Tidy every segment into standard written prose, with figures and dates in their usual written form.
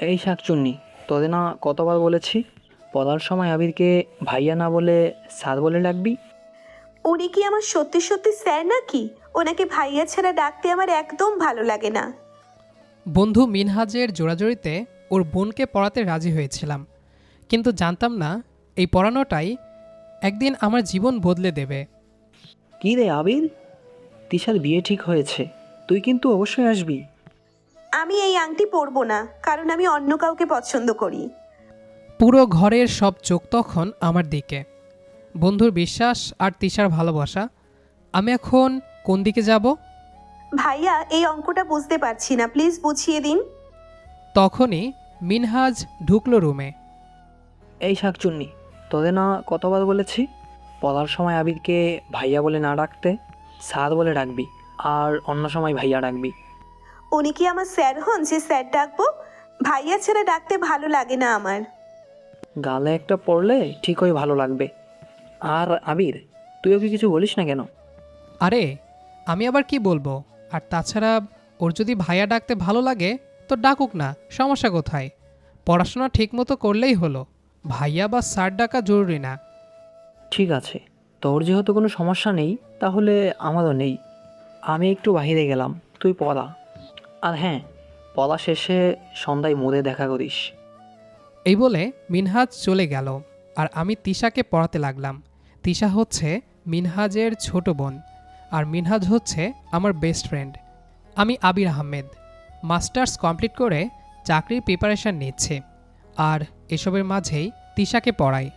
এই শাকচুন্নি, তোদের না কতবার বলেছি পড়ার সময় আবিরকে ভাইয়া না বলে স্যার বলে ডাকবি। উনি কি আমার সত্যি সত্যি স্যার নাকি? ওনাকে ভাইয়া ছাড়া ডাকতে আমার একদম ভালো লাগে না। বন্ধু মিনহাজের জোড়াজড়িতে ওর বোনকে পড়াতে রাজি হয়েছিলাম, কিন্তু জানতাম না এই পড়ানোটাই একদিন আমার জীবন বদলে দেবে। কী রে আবির, তিশার বিয়ে ঠিক হয়েছে, তুই কিন্তু অবশ্যই আসবি। আমি এই আংটি পরবো না, কারণ আমি অন্য কাউকে পছন্দ করি। পুরো ঘরের সব চোখ তখন আমার দিকে। বন্ধুর বিশ্বাস আর তিশার ভালোবাসা। আমি এখন কোন দিকে যাব? ভাইয়া, এই অঙ্কটা বুঝতে পারছি না, প্লিজ বুঝিয়ে দিন। তখনই মিনহাজ ঢুকলো রুমে। এই শাকচুন্নি, তোদের না কতবার বলেছি পড়ার সময় আবিরকে ভাইয়া বলে না ডাকতে স্যার বলে ডাকবি, আর অন্য সময় ভাইয়া ডাকবি। উনি কি আমার স্যার হন যে স্যার ডাকবো? ভাইয়া ছাড়া ডাকতে ভালো লাগে না আমার। গালে একটা পড়লে ঠিকই ভালো লাগবে। আর আবির, তুইও কি কিছু বলিস না কেন? আরে আমি আবার কি বলবো? আর তাছাড়া ওর যদি ভাইয়া ডাকতে ভালো লাগে তো ডাকুক না, সমস্যা কোথায়? পড়াশোনা ঠিকমতো করলেই হলো, ভাইয়া বা স্যার ডাকা জরুরি না। ঠিক আছে, তোর যেহেতু কোনো সমস্যা নেই তাহলে আমারও নেই। আমি একটু বাইরে গেলাম, তুই পড়া। আর হ্যাঁ, পড়া শেষে সন্ধ্যায় মোড়ে দেখা করিস। এই বলে মিনহাজ চলে গেল আর আমি তিশাকে পড়াতে লাগলাম। তিশা হচ্ছে মিনহাজের ছোট বোন, আর মিনহাজ হচ্ছে আমার বেস্ট ফ্রেন্ড। আমি আবির আহমেদ, মাস্টার্স কমপ্লিট করে চাকরির প্রিপারেশান নিচ্ছি, আর এসবের মাঝেই তিশাকে পড়াই।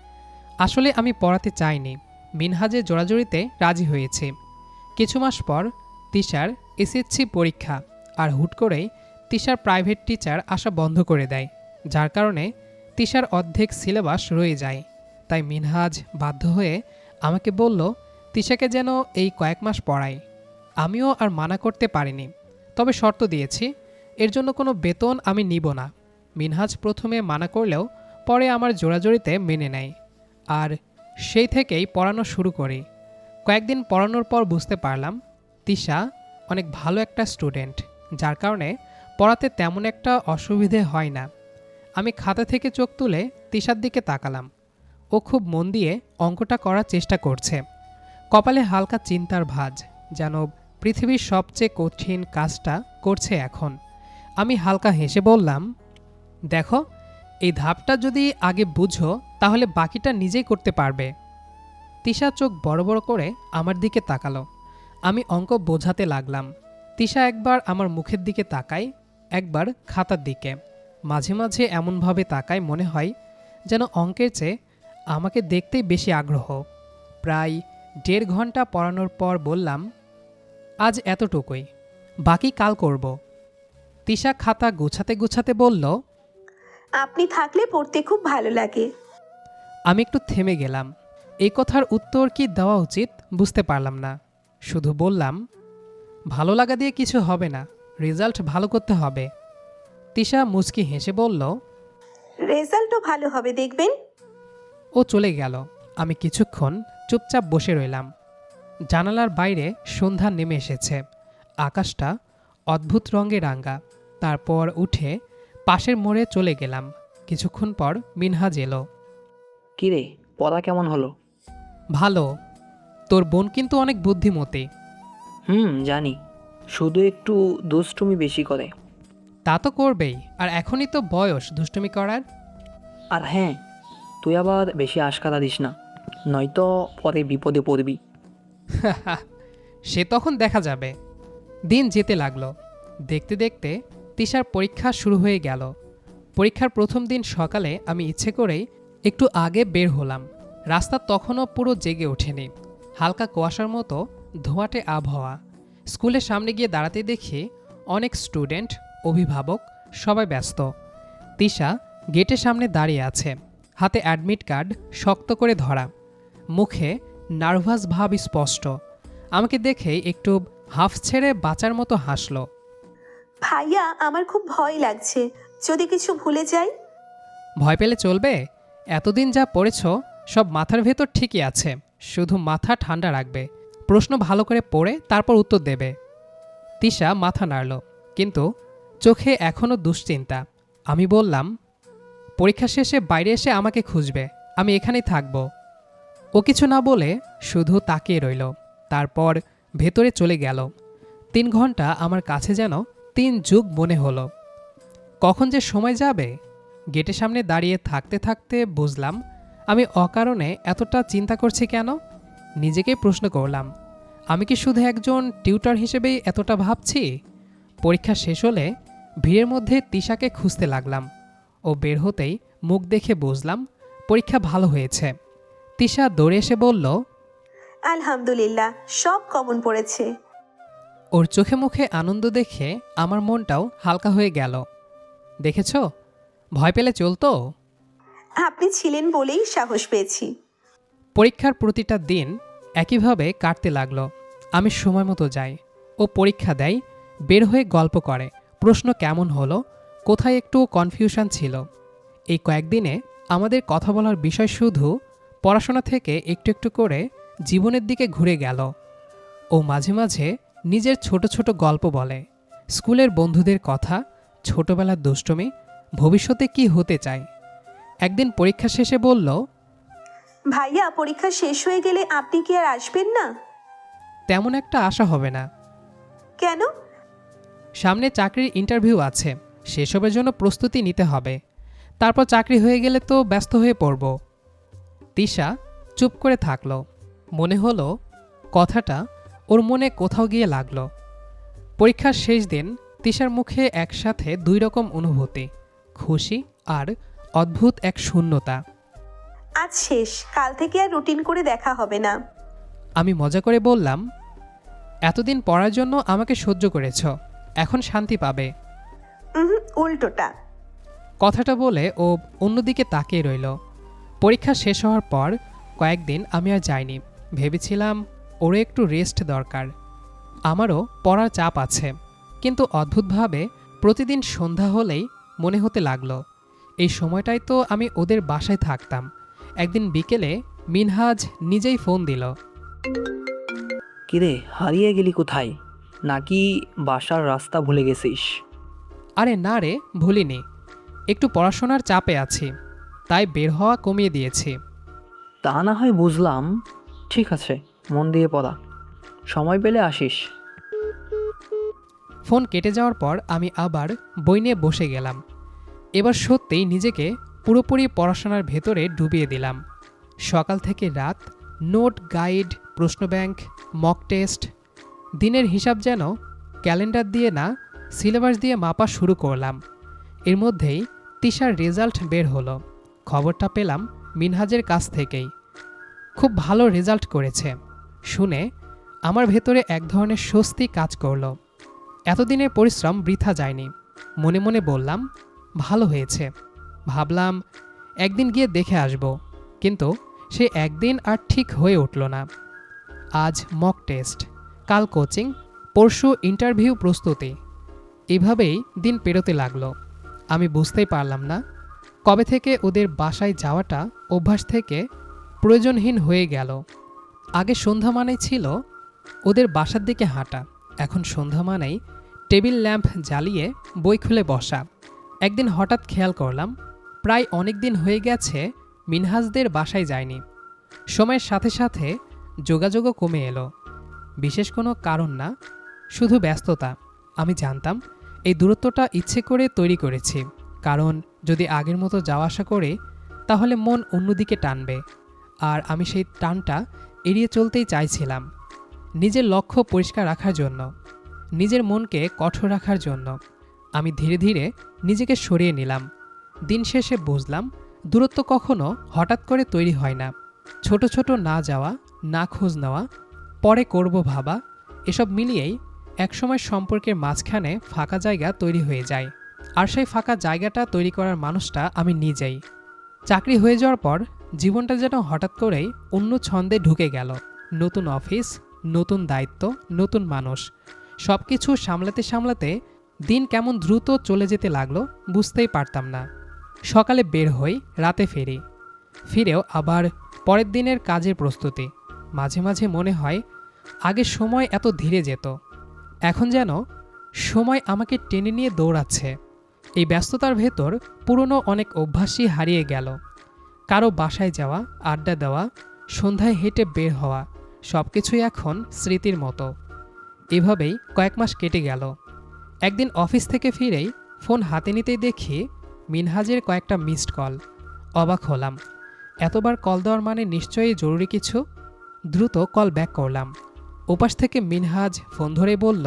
আসলে আমি পড়াতে চাইনি, মিনহাজের জোড়াজড়িতে রাজি হয়েছি। কিছু মাস পর তিশার এসএসসি পরীক্ষা, আর হুট করেই তিশার প্রাইভেট টিচার আসা বন্ধ করে দেয়, যার কারণে তিশার অর্ধেক সিলেবাস রয়ে যায়। তাই মিনহাজ বাধ্য হয়ে আমাকে বলল তিশাকে যেন এই কয়েক মাস পড়াই। আমিও আর মানা করতে পারিনি, তবে শর্ত দিয়েছি, এর জন্য কোনো বেতন আমি নিব না। মিনহাজ প্রথমে মানা করলেও পরে আমার জোড়াজড়িতে মেনে নেয়, আর সেই থেকেই পড়ানো শুরু করি। কয়েকদিন পড়ানোর পর বুঝতে পারলাম তিশা অনেক ভালো একটা স্টুডেন্ট, যার কারণে পড়াতে তেমন একটা অসুবিধে হয় না। আমি খাতা থেকে চোখ তুলে তিশার দিকে তাকালাম। ও খুব মন দিয়ে অঙ্কটা করার চেষ্টা করছে। কপালে হালকা চিন্তার ভাঁজ, যেন পৃথিবীর সবচেয়ে কঠিন কাজটা করছে এখন। আমি হালকা হেসে বললাম, দেখো, এই ধাপটা যদি আগে বুঝো তাহলে বাকিটা নিজেই করতে পারবে। তিশা চোখ বড় বড় করে আমার দিকে তাকালো। আমি অঙ্ক বোঝাতে লাগলাম। তিশা একবার আমার মুখের দিকে তাকায়, একবার খাতার দিকে। মাঝে মাঝে এমনভাবে তাকায় মনে হয় যেন অঙ্কের চেয়ে আমাকে দেখতেই বেশি আগ্রহ। প্রায় 1.5 ঘন্টা পড়ানোর পর বললাম, আজ এতটুকুই, বাকি কাল করব। তিশা খাতা গুছাতে গুছাতে বলল, আপনি থাকলে পড়তে খুব ভালো লাগে। আমি একটু থেমে গেলাম। এই কথার উত্তর কি দেওয়া উচিত বুঝতে পারলাম না। শুধু বললাম, ভালো লাগা দিয়ে কিছু হবে না, রেজাল্ট ভালো করতে হবে। তিশা মুচকি হেসে বলল, রেজাল্টও ভালো হবে, দেখবেন। ও চলে গেল। আমি কিছুক্ষণ চুপচাপ বসে রইলাম। জানালার বাইরে সন্ধ্যা নেমে এসেছে, আকাশটা অদ্ভুত রঙে রাঙা। তারপর উঠে পাশের মোড়ে চলে গেলাম। কিছুক্ষণ পর মিনহাজ এলো। কিরে, পড়া কেমন হলো? ভালো। তোর বোন কিন্তু অনেক বুদ্ধিমতী। জানি, শুধু একটু দুষ্টুমি বেশি করে। তা তো করবেই, আর এখনই তো বয়স দুষ্টুমি করার। আর হ্যাঁ, তুই আবার বেশি আশকারা দিস না, নয়তো পরে বিপদে পড়বি। সে তখন দেখা যাবে। দিন যেতে লাগলো। দেখতে দেখতে তিশার পরীক্ষা শুরু হয়ে গেল। পরীক্ষার প্রথম দিন সকালে আমি ইচ্ছে করেই একটু আগে বের হলাম। রাস্তা তখনও পুরো জেগে ওঠেনি, হালকা কুয়াশার মতো ধোঁয়াটে আবহাওয়া। স্কুলের সামনে গিয়ে দাঁড়াতে দেখি অনেক স্টুডেন্ট, অভিভাবক সবাই ব্যস্ত। তিশা গেটের সামনে দাঁড়িয়ে আছে, হাতে অ্যাডমিট কার্ড শক্ত করে ধরা, মুখে নার্ভাস ভাব স্পষ্ট। আমাকে দেখেই একটু হাফ ছেড়ে বাঁচার মতো হাসল। ভাইয়া, আমার খুব ভয় লাগছে, যদি কিছু ভুলে যাই। ভয় পেলে চলবে? এতদিন যা পড়েছ সব মাথার ভেতর ঠিকই আছে, শুধু মাথা ঠান্ডা রাখবে। প্রশ্ন ভালো করে পড়ে তারপর উত্তর দেবে। তিশা মাথা নাড়ল, কিন্তু চোখে এখনও দুশ্চিন্তা। আমি বললাম, পরীক্ষা শেষে বাইরে এসে আমাকে খুঁজবে, আমি এখানেই থাকব। ও কিছু না বলে শুধু তাকিয়ে রইল, তারপর ভেতরে চলে গেল। 3 ঘন্টা আমার কাছে যেন 3 যুগ মনে হলো। কখন যে সময় যাবে, গেটের সামনে দাঁড়িয়ে থাকতে থাকতে বুঝলাম আমি অকারণে এতটা চিন্তা করছি কেন। নিজেকেই প্রশ্ন করলাম, আমি কি শুধু একজন টিউটর হিসেবেই এতটা ভাবছি? পরীক্ষা শেষ হলে ভিড়ের মধ্যে তিশাকে খুঁজতে লাগলাম। ও বের হতেই মুখ দেখে বুঝলাম পরীক্ষা ভালো হয়েছে। তিশা দৌড়ে এসে বলল, আলহামদুলিল্লাহ, সব কমন পড়েছে। ওর চোখে মুখে আনন্দ দেখে আমার মনটাও হালকা হয়ে গেল। দেখেছ, ভয় পেলে চলতো। আপনি ছিলেন বলেই সাহস পেয়েছি। পরীক্ষার প্রতিটা দিন একইভাবে কাটতে লাগলো। আমি সময় মতো যাই, ও পরীক্ষা দেয়, বের হয়ে গল্প করে প্রশ্ন কেমন হলো, কোথায় একটু কনফিউশন ছিল। এই কয়েকদিনে আমাদের কথা বলার বিষয় শুধু পড়াশোনা থেকে একটু একটু করে জীবনের দিকে ঘুরে গেল। ও মাঝে মাঝে নিজের ছোট ছোট গল্প বলে, স্কুলের বন্ধুদের কথা, ছোটবেলার দুষ্টুমি, ভবিষ্যতে কি হতে চায়। একদিন পরীক্ষা শেষে বলল, ভাইয়া, পরীক্ষা শেষ হয়ে গেলে আপনি কি আর আসবেন না? তেমন একটা আশা হবে না। কেন? সামনে চাকরির ইন্টারভিউ আছে, সেসবের জন্য প্রস্তুতি নিতে হবে। তারপর চাকরি হয়ে গেলে তো ব্যস্ত হয়ে পড়ব। তিশা চুপ করে থাকলো। মনে হলো কথাটা ওর মনে কোথাও গিয়ে লাগলো। পরীক্ষার শেষ দিন তিশার মুখে একসাথে 2 রকম অনুভূতি, খুশি আর অদ্ভুত এক শূন্যতা। আজ শেষ, কাল থেকে আর রুটিন করে দেখা হবে না। আমি মজা করে বললাম, এতদিন পড়ার জন্য আমাকে সহ্য করেছ, এখন শান্তি পাবে। উল্টোটা। কথাটা বলে ও অন্যদিকে তাকিয়ে রইল। পরীক্ষা শেষ হওয়ার পর কয়েকদিন আমি আর যাইনি। ভেবেছিলাম ওরও একটু রেস্ট দরকার, আমারও পড়ার চাপ আছে। কিন্তু অদ্ভুতভাবে প্রতিদিন সন্ধ্যা হলেই মনে হতে লাগলো এই সময়টাই তো আমি ওদের বাসায় থাকতাম। একদিন বিকেলে মিনহাজ নিজেই ফোন দিল। কিরে, হারিয়ে গেলি কোথায়? নাকি বাসার রাস্তা ভুলে গেছিস? আরে না রে, ভুলিনি, একটু পড়াশোনার চাপে আছি, তাই বের হওয়া কমিয়ে দিয়েছি। তা না হয় বুঝলাম, ঠিক আছে, মন দিয়ে পড়া, সময় পেলে আসিস। ফোন কেটে যাওয়ার পর আমি আবার বই নিয়ে বসে গেলাম। এবার সত্যিই নিজেকে পুরোপুরি পড়াশোনার ভেতরে ডুবিয়ে দিলাম। সকাল থেকে রাত, নোট, গাইড, প্রশ্ন ব্যাংক, মক টেস্ট, দিনের হিসাব যেন ক্যালেন্ডার দিয়ে না সিলেবাস দিয়ে মাপা শুরু করলাম। এর মধ্যেই তিশার রেজাল্ট বের হলো। খবরটা পেলাম মিনহাজের কাছ থেকেই। খুব ভালো রেজাল্ট করেছে শুনে আমার ভেতরে এক ধরনের স্বস্তি কাজ করলো। এতদিনের পরিশ্রম বৃথা যায়নি। মনে মনে বললাম, ভালো হয়েছে। ভাবলাম একদিন গিয়ে দেখে আসব, কিন্তু সে একদিন আর ঠিক হয়ে উঠল না। আজ মক টেস্ট, কাল কোচিং, পরশু ইন্টারভিউ প্রস্তুতি, এভাবেই দিন পেরোতে লাগলো। আমি বুঝতেই পারলাম না কবে থেকে ওদের বাসায় যাওয়াটা অভ্যাস থেকে প্রয়োজনহীন হয়ে গেল। আগে সন্ধ্যা মানেই ছিল ওদের বাসার দিকে হাঁটা, এখন সন্ধ্যা মানেই টেবিল ল্যাম্প জ্বালিয়ে বই খুলে বসা। একদিন হঠাৎ খেয়াল করলাম প্রায় অনেক দিন হয়ে গেছে মিনহাজদের বাসায় যায়নি। সময়ের সাথে সাথে যোগাযোগও কমে এলো। বিশেষ কোনো কারণ না, শুধু ব্যস্ততা। আমি জানতাম এই দূরত্বটা ইচ্ছে করে তৈরি করেছি, কারণ যদি আগের মতো যাওয়া আসা করে তাহলে মন অন্যদিকে টানবে, আর আমি সেই টানটা এড়িয়ে চলতেই চাইছিলাম। নিজের লক্ষ্য পরিষ্কার রাখার জন্য, নিজের মনকে কঠোর রাখার জন্য আমি ধীরে ধীরে নিজেকে সরিয়ে নিলাম। দিন শেষে বুঝলাম দূরত্ব কখনো হঠাৎ করে তৈরি হয় না। ছোট ছোট না যাওয়া, না খোঁজ নেওয়া, পরে করব ভাবা, এসব মিলিয়েই একসময় সম্পর্কের মাঝখানে ফাঁকা জায়গা তৈরি হয়ে যায়। আর সেই ফাঁকা জায়গাটা তৈরি করার মানুষটা আমি নিজেই। চাকরি হয়ে যাওয়ার পর জীবনটা যেন হঠাৎ করেই অন্য ছন্দে ঢুকে গেল। নতুন অফিস, নতুন দায়িত্ব, নতুন মানুষ, সব কিছু সামলাতে সামলাতে দিন কেমন দ্রুত চলে যেতে লাগলো বুঝতেই পারতাম না। সকালে বের হই, রাতে ফিরি, ফিরেও আবার পরের দিনের কাজের প্রস্তুতি। মাঝে মাঝে মনে হয় আগে সময় এত ধীরে যেত, এখন যেন সময় আমাকে টেনে নিয়ে দৌড়াচ্ছে। এই ব্যস্ততার ভেতর পুরনো অনেক অভ্যাসই হারিয়ে গেল। কারো বাসায় যাওয়া, আড্ডা দেওয়া, সন্ধ্যায় হেঁটে বের হওয়া, সব কিছুই এখন স্মৃতির মতো। এভাবেই কয়েক মাস কেটে গেল। একদিন অফিস থেকে ফিরেই ফোন হাতে নিতেই দেখি মিনহাজের কয়েকটা মিসড কল। অবাক হলাম। এতবার কল দেওয়ার মানে নিশ্চয়ই জরুরি কিছু। দ্রুত কল ব্যাক করলাম। ওপাশ থেকে মিনহাজ ফোন ধরে বলল,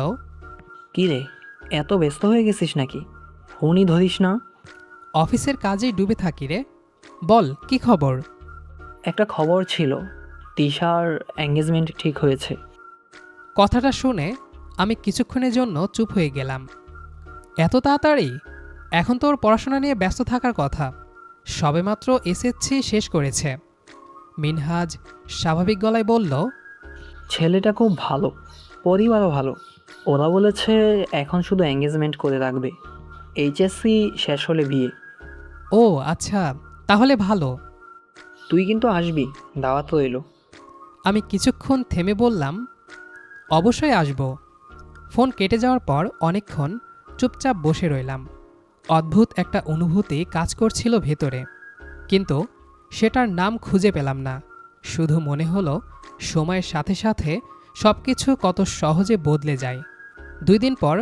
কী রে, এত ব্যস্ত হয়ে গেছিস নাকি? ফোনই ধরিস না। অফিসের কাজেই ডুবে থাকি রে। বল, কি খবর? একটা খবর ছিল, তিশার এঙ্গেজমেন্ট ঠিক হয়েছে। কথাটা শুনে আমি কিছুক্ষণের জন্য চুপ হয়ে গেলাম। এত তাড়াতাড়ি? এখন তো ওর পড়াশোনা নিয়ে ব্যস্ত থাকার কথা। সবেমাত্র এসএসসি শেষ করেছে। মিনহাজ স্বাভাবিক গলায় বলল, ছেলেটা খুব ভালো, পরিবারও ভালো। ওরা বলেছে এখন শুধু এঙ্গেজমেন্ট করে রাখবে, এইচএসসি শেষ হলে বিয়ে। ও আচ্ছা, তাহলে ভালো। তুই কিন্তু আসবি, দাওয়াত রইল। আমি কিছুক্ষণ থেমে বললাম, অবশ্যই আসব। ফোন কেটে যাওয়ার পর অনেকক্ষণ চুপচাপ বসে রইলাম। অদ্ভুত একটা অনুভূতি কাজ করছিল ভেতরে, কিন্তু সেটার নাম খুঁজে পেলাম না। শুধু মনে হলো সময়ের সাথে সাথে সব কিছু কত সহজে বদলে যায়। 2 দিন পর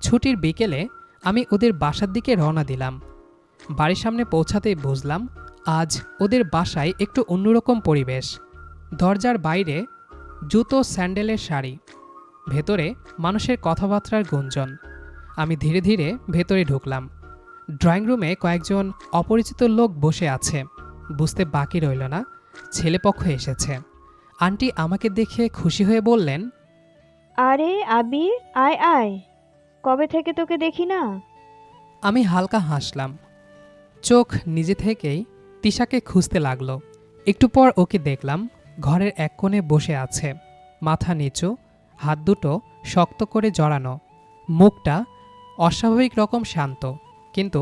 ছুটির বিকেলে আমি ওদের বাসার দিকে রওনা দিলাম। বাড়ির সামনে পৌঁছাতেই বুঝলাম আজ ওদের বাসায় একটু অন্যরকম পরিবেশ। দরজার বাইরে জুতো স্যান্ডেলের শাড়ি, ভেতরে মানুষের কথাবার্তার গুঞ্জন। আমি ধীরে ধীরে ভেতরে ঢুকলাম। ড্রয়িং রুমে কয়েকজন অপরিচিত লোক বসে আছে। বুঝতে বাকি রইল না ছেলেপক্ষ এসেছে। আন্টি আমাকে দেখে খুশি হয়ে বললেন, আরে আবির, আয় আয়, কবে থেকে তোকে দেখি না। আমি হালকা হাসলাম। চোখ নিজে থেকেই তিশাকে খুঁজতে লাগলো। একটু পর ওকে দেখলাম ঘরের এক কোণে বসে আছে, মাথা নিচু, হাত দুটো শক্ত করে জড়ানো, মুখটা অস্বাভাবিক রকম শান্ত, কিন্তু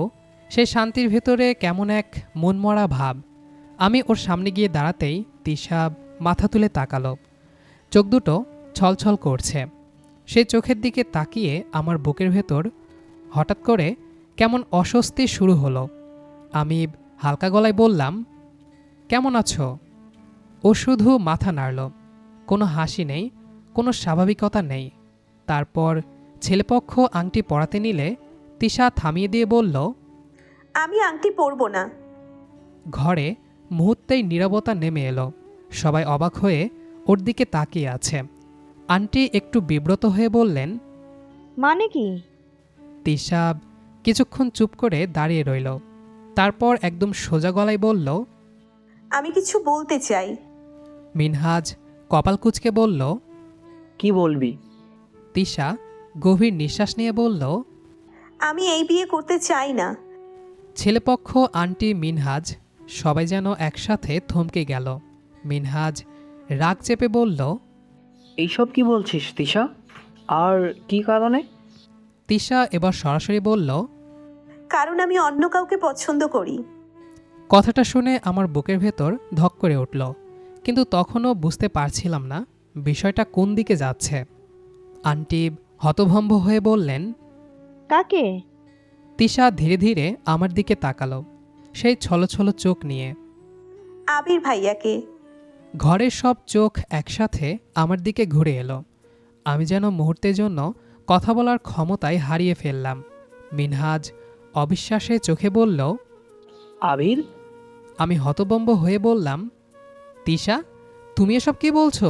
সেই শান্তির ভেতরে কেমন এক মনমরা ভাব। আমি ওর সামনে গিয়ে দাঁড়াতেই তিশা মাথা তুলে তাকালো। চোখ দুটো ছলছল করছে। সেই চোখের দিকে তাকিয়ে আমার বুকের ভেতর হঠাৎ করে কেমন অস্বস্তি শুরু হলো। আমি হালকা গলায় বললাম, কেমন আছো? ও শুধু মাথা নাড়ল। কোনো হাসি নেই, কোনো স্বাভাবিকতা নেই। তারপর ছেলেপক্ষ আংটি পরাতে নিলে তিশা থামিয়ে দিয়ে বলল, আমি আংটি পরবো না। ঘরে মুহূর্তেই নীরবতা নেমে এলো। সবাই অবাক হয়ে ওর দিকে তাকিয়ে আছে। আন্টি একটু বিব্রত হয়ে বললেন, মানে কি? তিশা কিছুক্ষণ চুপ করে দাঁড়িয়ে রইল। তারপর একদম সোজা গলায় বলল, আমি কিছু বলতে চাই। মিনহাজ কপাল কুঁচকে বলল, কি বলবি? তিশা গভীর নিঃশ্বাস নিয়ে বলল, আমি এই বিয়ে করতে চাই না। ছেলেপক্ষ, আন্টি, মিনহাজ সবাই যেন একসাথে থমকে গেল। মিনহাজ রাগ চেপে বলল, এইসব কি বলছিস তিশা? আর কি কারণে? তিশা এবার সরাসরি বলল, কারণ আমি অন্য কাউকে পছন্দ করি। কথাটা শুনে আমার বুকের ভেতর ধক করে উঠল, কিন্তু তখনও বুঝতে পারছিলাম না বিষয়টা কোন দিকে যাচ্ছে। আন্টি হতভম্ব হয়ে বললেন, কাকে? তিশা ধীরে ধীরে আমার দিকে তাকালো, সেই ছলছল চোখ নিয়ে। আবির ভাইয়াকে। ঘরের সব চোখ একসাথে আমার দিকে ঘুরে এলো। আমি যেন মুহূর্তের জন্য কথা বলার ক্ষমতায় হারিয়ে ফেললাম। মিনহাজ অবিশ্বাসে চোখে বলল, আবির? আমি হতভম্ব হয়ে বললাম, তিশা, তুমি এসব কি বলছো?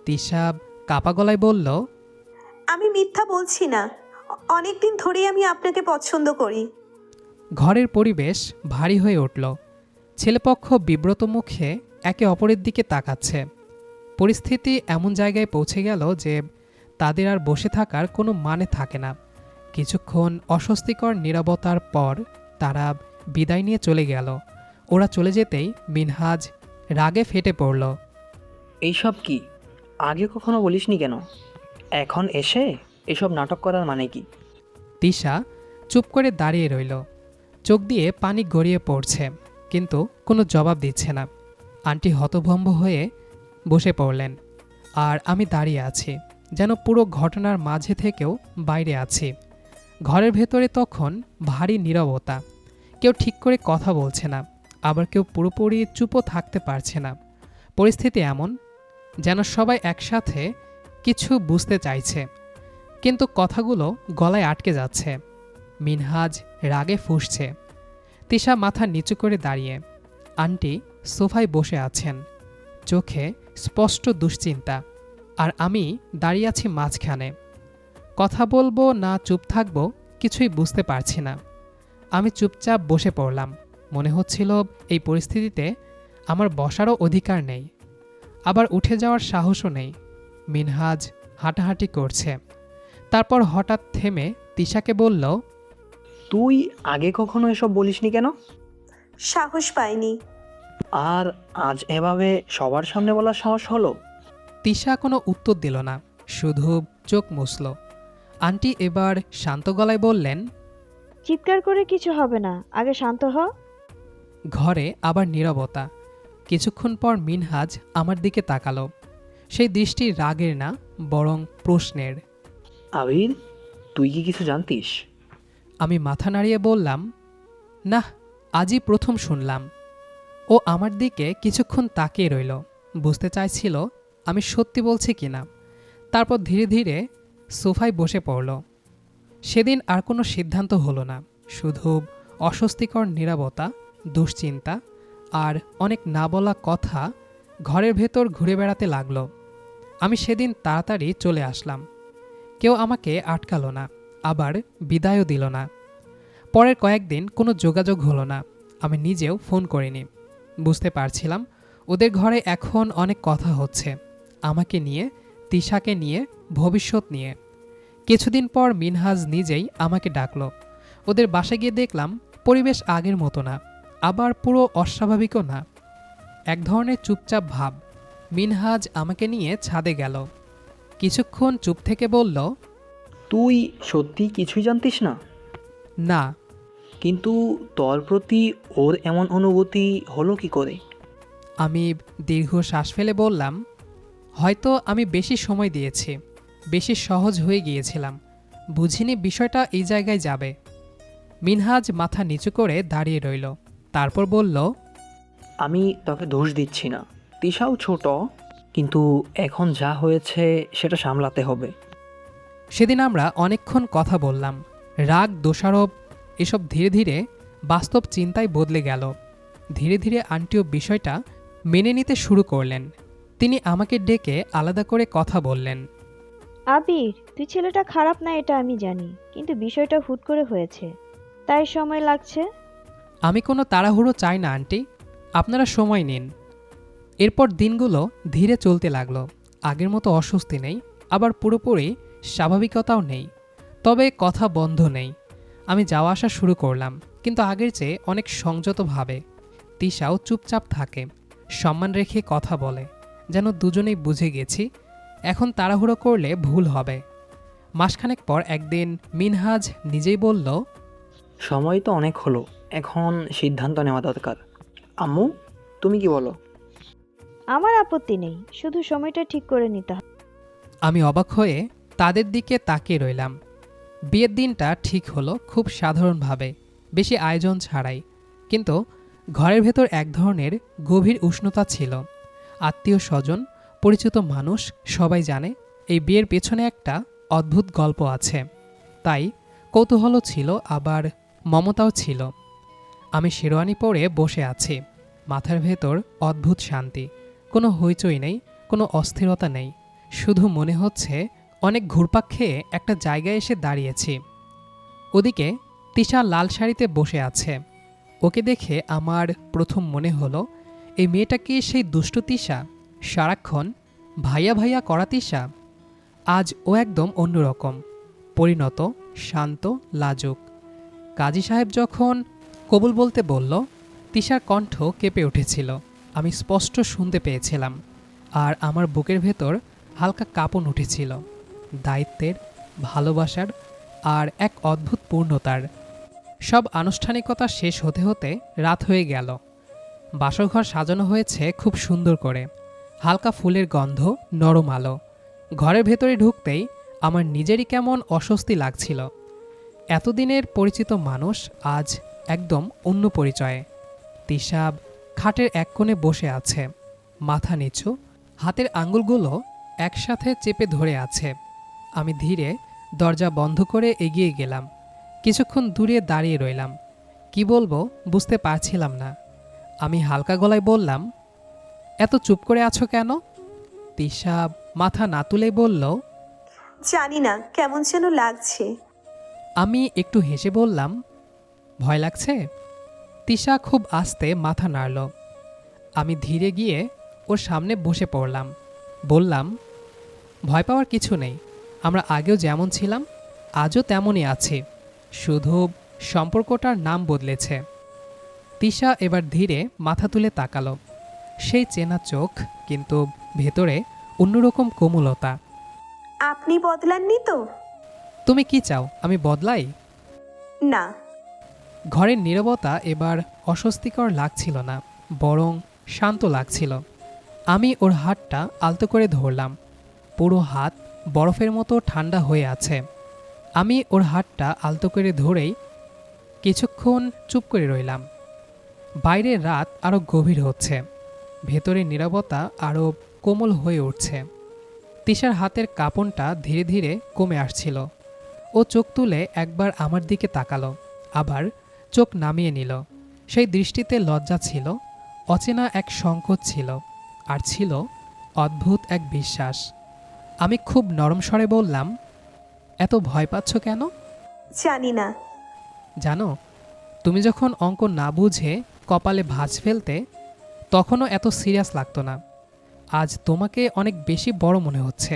তিশা কাপা গলায় বলল, আমি মিথ্যা বলছি না। অনেকদিন ধরেই আমি আপনাকে পছন্দ করি। ঘরের পরিবেশ ভারী হয়ে উঠল। ছেলেপক্ষ বিব্রত মুখে একে অপরের দিকে তাকাচ্ছে। পরিস্থিতি এমন জায়গায় পৌঁছে গেল যে তাদের আর বসে থাকার কোনো মানে থাকে না। কিছুক্ষণ অস্বস্তিকর নীরবতার পর তারা বিদায় নিয়ে চলে গেল। ওরা চলে যেতেই মিনহাজ রাগে ফেটে পড়ল। এইসব কি? আগে কখনো বলিসনি কেন? এখন এসে এসব নাটক করার মানে কি? তিশা চুপ করে দাঁড়িয়ে রইল। চোখ দিয়ে পানি গড়িয়ে পড়ছে, কিন্তু কোনো জবাব দিচ্ছে না। আন্টি হতভম্ব হয়ে বসে পড়লেন, আর আমি দাঁড়িয়ে আছি, যেন পুরো ঘটনার মাঝে থেকেও বাইরে আছি। ঘরের ভেতরে তখন ভারী নীরবতা। কেউ ঠিক করে কথা বলছে না, আবার কেউ পুরোপুরি চুপও থাকতে পারছে না। পরিস্থিতি এমন যেন সবাই একসাথে কিছু বুঝতে চাইছে, কিন্তু কথাগুলো গলায় আটকে যাচ্ছে। মিনহাজ রাগে ফুঁসছে। তিশা মাথা নিচু করে দাঁড়িয়ে। আন্টি সোফায় বসে আছেন, চোখে স্পষ্ট দুশ্চিন্তা। আর আমি দাঁড়িয়ে আছি মাঝখানে। কথা বলবো না চুপ থাকবো কিছুই বুঝতে পারছি না। আমি চুপচাপ বসে পড়লাম। মনে হচ্ছিল এই পরিস্থিতিতে আমার বসারও অধিকার নেই, আবার উঠে যাওয়ার সাহসও নেই। মিনহাজ হাঁটাহাঁটি করছে, তারপর হঠাৎ থেমে তিশাকে বলল, তুই আগে কখনো এসব বলিসনি কেন? সাহস পাইনি। আর আজ এভাবে সবার সামনে বলার সাহস হলো? তিশা কোনো উত্তর দিল না, শুধু চোখ মুছল। আন্টি এবার শান্ত গলায় বললেন, চিৎকার করে কিছু হবে না, আগে শান্ত হ। ঘরে আবার নীরবতা। কিছুক্ষণ পর মিনহাজ আমার দিকে তাকালো। সেই দৃষ্টি রাগের না, বরং প্রশ্নের। আবির, তুই কি কিছু জানতিস? আমি মাথা নাড়িয়ে বললাম, না, আজই প্রথম শুনলাম। ও আমার দিকে কিছুক্ষণ তাকিয়ে রইল, বুঝতে চাইছিল আমি সত্যি বলছি কিনা। তারপর ধীরে ধীরে সোফায় বসে পড়ল। সেদিন আর কোনো সিদ্ধান্ত হলো না, শুধু অস্বস্তিকর নীরবতা, দুশ্চিন্তা আর অনেক না বলা কথা ঘরের ভেতর ঘুরে বেড়াতে লাগলো। আমি সেদিন তাড়াতাড়ি চলে আসলাম। কেউ আমাকে আটকালো না, আবার বিদায়ও দিল না। পরের কয়েকদিন কোনো যোগাযোগ হলো না। আমি নিজেও ফোন করিনি। বুঝতে পারছিলাম ওদের ঘরে এখন অনেক কথা হচ্ছে, আমাকে নিয়ে, তিশাকে নিয়ে, ভবিষ্যৎ নিয়ে। কিছুদিন পর মিনহাজ নিজেই আমাকে ডাকলো। ওদের বাসায় গিয়ে দেখলাম পরিবেশ আগের মতো না, আবার পুরো অস্বাভাবিকও না। এক ধরনের চুপচাপ ভাব। মিনহাজ আমাকে নিয়ে ছাদে গেল। কিছুক্ষণ চুপ থেকে বলল, তুই সত্যি কিছুই জানতিস না? না। কিন্তু তোর প্রতি ওর এমন অনুভূতি হলো কি করে? আমি দীর্ঘ শ্বাস ফেলে বললাম, হয়তো আমি বেশি সময় দিয়েছি, বেশি সহজ হয়ে গিয়েছিলাম, বুঝিনি বিষয়টা এই জায়গায় যাবে। মিনহাজ মাথা নিচু করে দাঁড়িয়ে রইল, তারপর বলল, আমি তোকে দোষ দিচ্ছি না, তিশাও ছোট, কিন্তু এখন যা হয়েছে সেটা সামলাতে হবে। সেদিন আমরা অনেকক্ষণ কথা বললাম। রাগ, দোষারোপ এসব ধীরে ধীরে বাস্তব চিন্তায় বদলে গেল। ধীরে ধীরে আন্টিও বিষয়টা মেনে নিতে শুরু করলেন। তিনি আমাকে ডেকে আলাদা করে কথা বললেন। আবির, তুই ছেলেটা খারাপ না এটা আমি জানি, কিন্তু বিষয়টা হুট করে হয়েছে, তাই সময় লাগছে। আমি কোনো তাড়াহুড়ো চাই না আন্টি, আপনারা সময় নিন। এরপর দিনগুলো ধীরে চলতে লাগলো। আগের মতো অস্বস্তি নেই, আবার পুরোপুরি স্বাভাবিকতাও নেই, তবে কথা বন্ধ নেই। আমি যাওয়া আসা শুরু করলাম, কিন্তু আগের চেয়ে অনেক সংযতভাবে। তিশাও চুপচাপ থাকে, সম্মান রেখে কথা বলে, যেন দুজনেই বুঝে গেছি এখন তাড়াহুড়ো করলে ভুল হবে। মাসখানেক পর একদিন মিনহাজ নিজেই বলল, সময় তো অনেক হলো, এখন সিদ্ধান্ত নেওয়া দরকার। আম্মু, তুমি কি বলো? আমার আপত্তি নেই, শুধু সময়টা ঠিক করে নিতে হবে। আমি অবাক হয়ে তাদের দিকে তাকিয়ে রইলাম। বিয়ের দিনটা ঠিক হলো খুব সাধারণভাবে, বেশি আয়োজন ছাড়াই, কিন্তু ঘরের ভেতর এক ধরনের গভীর উষ্ণতা ছিল। আত্মীয় স্বজন, পরিচিত মানুষ সবাই জানে এই বিয়ের পেছনে একটা অদ্ভুত গল্প আছে। তাই কৌতূহলও ছিল, আবার মমতাও ছিল। আমি শেরওয়ানি পরে বসে আছি, মাথার ভেতর অদ্ভুত শান্তি। কোনো হইচই নেই, কোনো অস্থিরতা নেই, শুধু মনে হচ্ছে অনেক ঘুরপাক খেয়ে একটা জায়গায় এসে দাঁড়িয়েছি। ওদিকে তিশা লাল শাড়িতে বসে আছে। ওকে দেখে আমার প্রথম মনে হলো, এই মেয়েটা কি সেই দুষ্টু তিশা, সারাক্ষণ ভাইয়া ভাইয়া করা তিশা? আজ ও একদম অন্যরকম, পরিণত, শান্ত, লাজুক। কাজী সাহেব যখন কবুল বলতে বলল, তিশার কণ্ঠ কেঁপে উঠেছিল। আমি স্পষ্ট শুনতে পেয়েছিলাম, আর আমার বুকের ভেতর হালকা কাঁপন উঠেছিল, দায়িত্বের, ভালোবাসার আর এক অদ্ভুত পূর্ণতার। সব আনুষ্ঠানিকতা শেষ হতে হতে রাত হয়ে গেল। বাসরঘর সাজানো হয়েছে খুব সুন্দর করে, হালকা ফুলের গন্ধ, নরম আলো। ঘরের ভেতরে ঢুকতেই আমার নিজেরই কেমন অস্বস্তি লাগছিল। এতদিনের পরিচিত মানুষ আজ একদম অন্য পরিচয়ে। তিশা খাটের এক কোণে বসে আছে, মাথা নিচু, হাতের আঙুলগুলো একসাথে চেপে ধরে আছে। আমি ধীরে দরজা বন্ধ করে এগিয়ে গেলাম। কিছুক্ষণ দূরে দাঁড়িয়ে রইলাম। কি বলবো বুঝতে পারছিলাম না। আমি হালকা গলায় বললাম, এত চুপ করে আছো কেন? তিশা মাথা না তুলে বলল, জানি না, কেমন যেন লাগছে। আমি একটু হেসে বললাম, ভয় লাগছে? তিশা খুব আস্তে মাথা নাড়ল। আমি ধীরে গিয়ে ওর সামনে বসে পড়লাম। বললাম, ভয় পাওয়ার কিছু নেই। আমরা আগেও যেমন ছিলাম আজও তেমনই আছি, শুধু সম্পর্কটার নাম বদলেছে। তিশা এবার ধীরে মাথা তুলে তাকালো। সেই চেনা চোখ, কিন্তু ভেতরে অন্যরকম কোমলতা। আপনি বদলাননি তো? তুমি কি চাও আমি বদলাই? না। ঘরের নীরবতা এবার অস্বস্তিকর লাগছিল না, বরং শান্ত লাগছিল। আমি ওর হাতটা আলতো করে ধরলাম। পুরো হাত বরফের মতো ঠান্ডা হয়ে আছে। আমি ওর হাতটা আলতো করে ধরেই কিছুক্ষণ চুপ করে রইলাম। বাইরের রাত আরও গভীর হচ্ছে, ভেতরের নীরবতা আরও কোমল হয়ে উঠছে। তিশার হাতের কাঁপনটা ধীরে ধীরে কমে আসছিল। ও চোখ তুলে একবার আমার দিকে তাকালো, আবার চোখ নামিয়ে নিল। সেই দৃষ্টিতে লজ্জা ছিল, অচেনা এক সংকোচ ছিল, আর ছিল অদ্ভুত এক বিশ্বাস। আমি খুব নরম স্বরে বললাম, এত ভয় পাচ্ছ কেন? জানি না। জানো, তুমি যখন অঙ্ক না বুঝে কপালে ভাঁজ ফেলতে, তখনও এত সিরিয়াস লাগতো না। আজ তোমাকে অনেক বেশি বড় মনে হচ্ছে।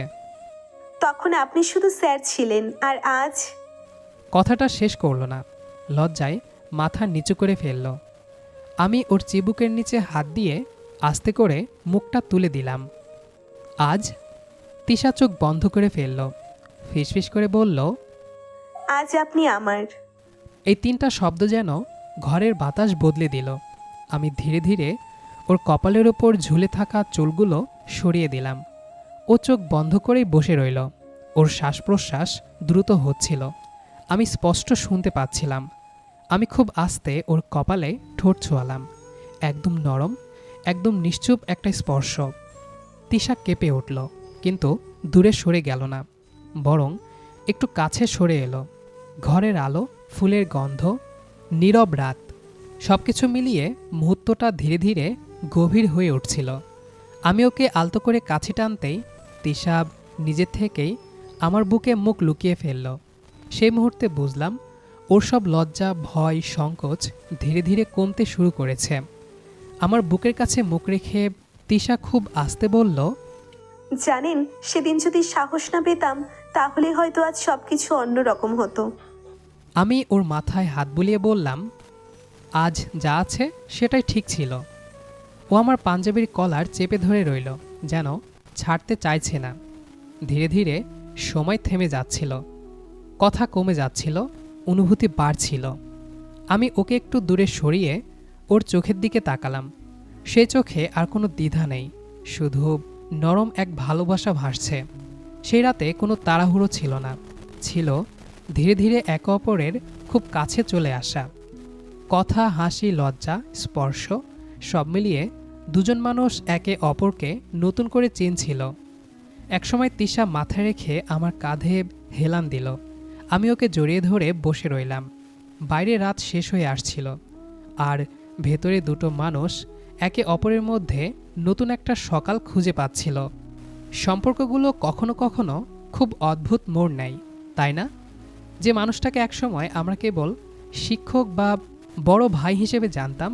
তখন আপনি শুধু স্যার ছিলেন, আর আজ? কথাটা শেষ করল না, লজ্জায় মাথা নিচু করে ফেলল। আমি ওর চিবুকের নিচে হাত দিয়ে আস্তে করে মুখটা তুলে দিলাম। আজ? তিশা চোখ বন্ধ করে ফেলল, ফিসফিস করে বলল, আজ আপনি আমার। এই তিনটা শব্দ যেন ঘরের বাতাস বদলে দিল। আমি ধীরে ধীরে ওর কপালের ওপর ঝুলে থাকা চুলগুলো সরিয়ে দিলাম। ও চোখ বন্ধ করেই বসে রইল। ওর শ্বাস প্রশ্বাস দ্রুত হচ্ছিল, আমি স্পষ্ট শুনতে পাচ্ছিলাম। আমি খুব আস্তে ওর কপালে ঠোঁট ছোঁয়ালাম, একদম নরম, একদম নিশ্চুপ একটা স্পর্শ। তিশা কেঁপে উঠল, কিন্তু দূরে সরে গেল না, বরং একটু কাছে সরে এলো। ঘরের আলো, ফুলের গন্ধ, নীরব রাত, সব কিছু মিলিয়ে মুহূর্তটা ধীরে ধীরে গভীর হয়ে উঠছিল। আমি ওকে আলতো করে কাছে টানতেই তিশা নিজের থেকেই আমার বুকে মুখ লুকিয়ে ফেলল। সেই মুহূর্তে বুঝলাম ওর সব লজ্জা, ভয়, সংকোচ ধীরে ধীরে কমতে শুরু করেছে। আমার বুকের কাছে মুখ রেখে তিশা খুব আস্তে বলল, জানেন, সেদিন যদি সাহস না পেতাম তাহলে হয়তো আজ সবকিছু অন্যরকম হতো। আমি ওর মাথায় হাত বুলিয়ে বললাম, আজ যা আছে সেটাই ঠিক ছিল। ও আমার পাঞ্জাবির কলার চেপে ধরে রইল, যেন ছাড়তে চাইছে না। ধীরে ধীরে সময় থেমে যাচ্ছিল, কথা কমে যাচ্ছিল, অনুভূতি বাড়ছিল। আমি ওকে একটু দূরে সরিয়ে ওর চোখের দিকে তাকালাম। সে চোখে আর কোনো দ্বিধা নেই, শুধু নরম এক ভালোবাসা ভাসছে। সেই রাতে কোনো তাড়াহুড়ো ছিল না, ছিল ধীরে ধীরে একে অপরের খুব কাছে চলে আসা। কথা, হাসি, লজ্জা, স্পর্শ সব মিলিয়ে দুজন মানুষ একে অপরকে নতুন করে চিনছিল। একসময় তিশা মাথা রেখে আমার কাঁধে হেলান দিল। আমি ওকে জড়িয়ে ধরে বসে রইলাম। বাইরে রাত শেষ হয়ে আসছিল, আর ভেতরে দুটো মানুষ একে অপরের মধ্যে নতুন একটা সকাল খুঁজে পাচ্ছিল। সম্পর্কগুলো কখনো কখনো খুব অদ্ভুত মোড় নেয়, তাই না? যে মানুষটাকে একসময় আমরা কেবল শিক্ষক বা বড় ভাই হিসেবে জানতাম,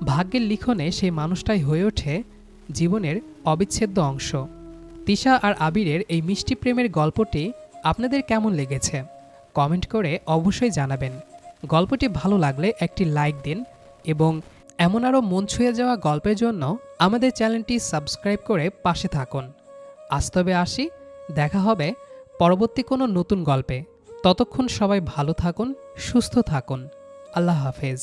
ভাগ্যের লিখনে সেই মানুষটাই হয়ে ওঠে জীবনের অবিচ্ছেদ্য অংশ। তিশা আর আবিরের এই মিষ্টি প্রেমের গল্পটি আপনাদের কেমন লেগেছে কমেন্ট করে অবশ্যই জানাবেন। গল্পটি ভালো লাগলে একটি লাইক দিন, এবং এমন আরও মন ছুঁয়ে যাওয়া গল্পের জন্য আমাদের চ্যানেলটি সাবস্ক্রাইব করে পাশে থাকুন। আজ তবে আসি, দেখা হবে পরবর্তী কোনো নতুন গল্পে। ততক্ষণ সবাই ভালো থাকুন, সুস্থ থাকুন। আল্লাহ হাফেজ।